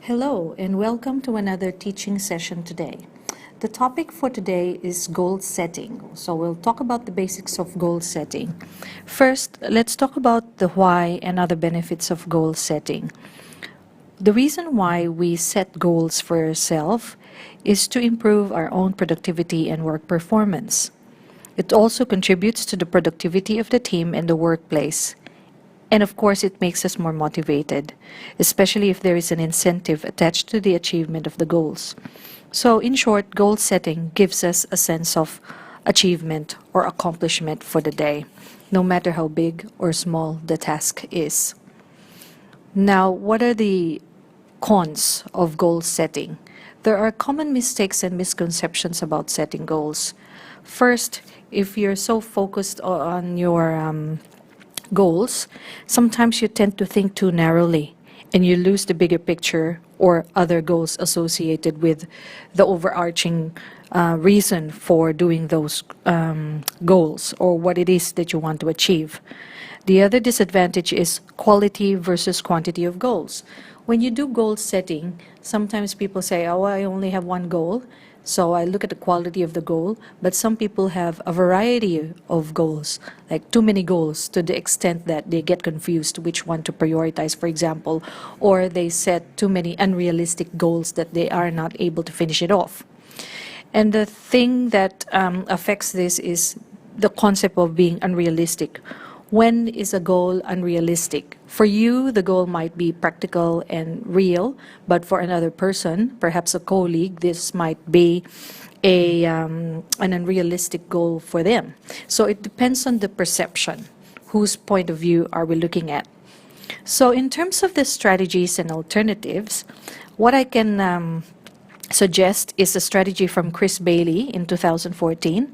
Hello and welcome to another teaching session today. The topic for today is goal setting. So we'll talk about the basics of goal setting. First, let's talk about the why and other benefits of goal setting. The reason why we set goals for ourselves is to improve our own productivity and work performance. It also contributes to the productivity of the team and the workplace. And of course, it makes us more motivated, especially if there is an incentive attached to the achievement of the goals. So, in short, goal setting gives us a sense of achievement or accomplishment for the day, no matter how big or small the task is. Now, what are the cons of goal setting? There are common mistakes and misconceptions about setting goals. First, if you're so focused on your goals, sometimes you tend to think too narrowly and you lose the bigger picture or other goals associated with the overarching reason for doing those goals or what it is that you want to achieve. The other disadvantage is quality versus quantity of goals. When you do goal setting, sometimes people say, oh, I only have one goal. So I look at the quality of the goal, but some people have a variety of goals, like too many goals to the extent that they get confused which one to prioritize, for example, or they set too many unrealistic goals that they are not able to finish it off. And the thing that affects this is the concept of being unrealistic. When is a goal unrealistic? For you, the goal might be practical and real, but for another person, perhaps a colleague, this might be an unrealistic goal for them. So it depends on the perception. Whose point of view are we looking at? So in terms of the strategies and alternatives, what I can suggest is a strategy from Chris Bailey in 2014.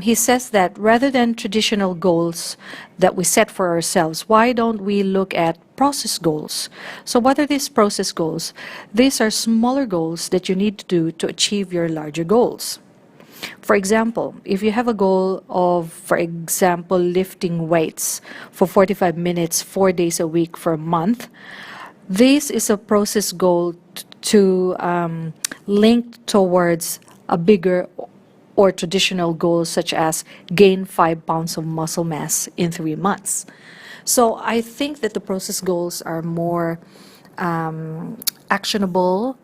He says that rather than traditional goals that we set for ourselves, why don't we look at process goals? So what are these process goals? These are smaller goals that you need to do to achieve your larger goals. For example, if you have a goal of, for example, lifting weights for 45 minutes, 4 days a week for a month, this is a process goal to link towards a bigger or traditional goals such as gain 5 pounds of muscle mass in 3 months. So I think that the process goals are more actionable,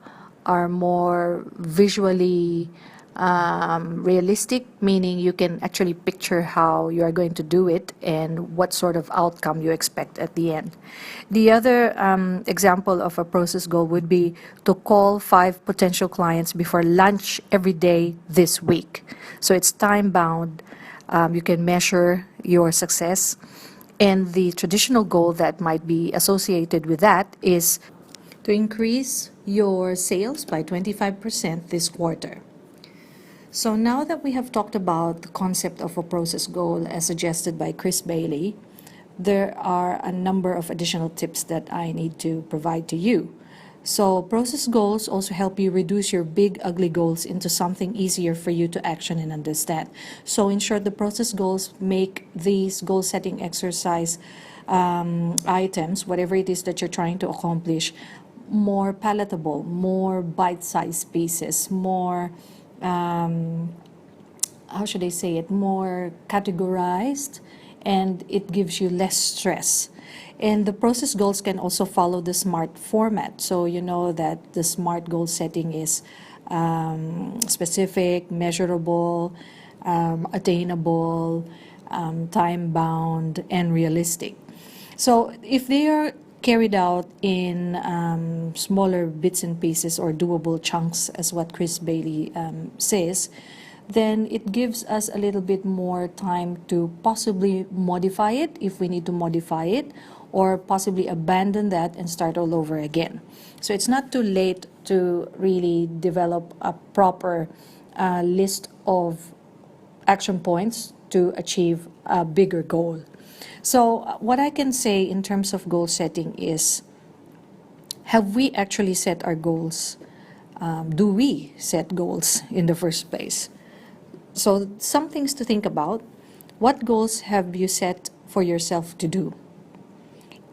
are more visually realistic, meaning you can actually picture how you are going to do it and what sort of outcome you expect at the end. The other example of a process goal would be to call 5 potential clients before lunch every day this week. So it's time bound. You can measure your success. And the traditional goal that might be associated with that is to increase your sales by 25% this quarter. So now that we have talked about the concept of a process goal as suggested by Chris Bailey, there are a number of additional tips that I need to provide to you. So process goals also help you reduce your big ugly goals into something easier for you to action and understand. So in short, the process goals make these goal setting exercise items, whatever it is that you're trying to accomplish, more palatable, more bite-sized pieces, more how should I say it, more categorized, and it gives you less stress. And the process goals can also follow the SMART format. So you know that the SMART goal setting is specific, measurable, attainable, time-bound, and realistic. So if they are carried out in smaller bits and pieces or doable chunks, as what Chris Bailey says, then it gives us a little bit more time to possibly modify it if we need to modify it, or possibly abandon that and start all over again. So it's not too late to really develop a proper list of action points to achieve a bigger goal. So what I can say in terms of goal setting is, have we actually set our goals? Do we set goals in the first place? So some things to think about. What goals have you set for yourself to do?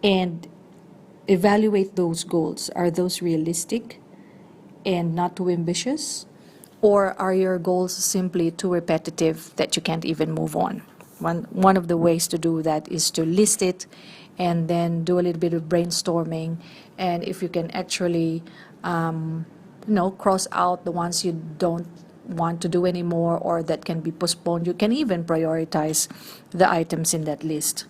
And evaluate those goals. Are those realistic and not too ambitious? Or are your goals simply too repetitive that you can't even move on? One of the ways to do that is to list it and then do a little bit of brainstorming. And if you can actually, cross out the ones you don't want to do anymore or that can be postponed, you can even prioritize the items in that list.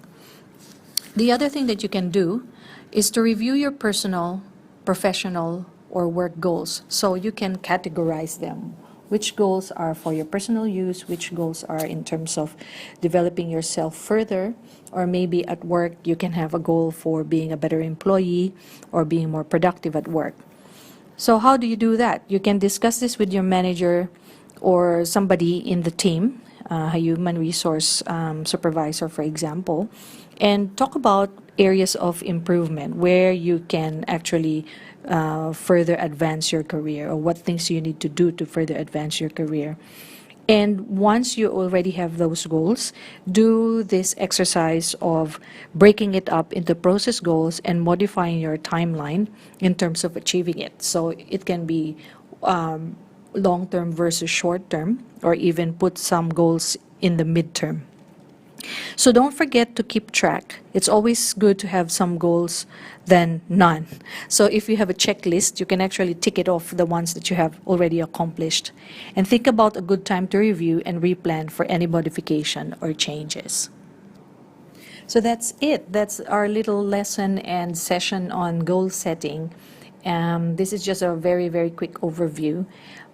The other thing that you can do is to review your personal, professional, or work goals. So you can categorize them. Which goals are for your personal use, which goals are in terms of developing yourself further, or maybe at work you can have a goal for being a better employee or being more productive at work. So how do you do that? You can discuss this with your manager or somebody in the team, a human resource supervisor, for example, and talk about areas of improvement where you can actually further advance your career, or what things you need to do to further advance your career. And once you already have those goals, do this exercise of breaking it up into process goals and modifying your timeline in terms of achieving it. So it can be long-term versus short-term, or even put some goals in the midterm. So don't forget to keep track. It's always good to have some goals than none. So if you have a checklist, you can actually tick it off, the ones that you have already accomplished. And think about a good time to review and replan for any modification or changes. So that's it. That's our little lesson and session on goal setting. This is just a very, very quick overview.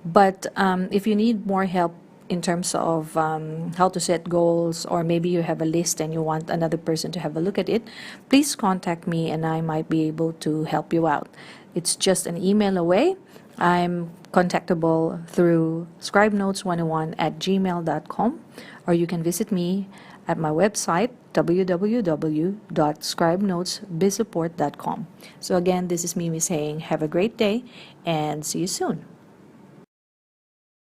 But if you need more help in terms of how to set goals, or maybe you have a list and you want another person to have a look at it, please contact me and I might be able to help you out. It's just an email away. I'm contactable through scribenotes101@gmail.com, or you can visit me at my website, www.scribenotesbizsupport.com. So again, this is Mimi saying have a great day and see you soon.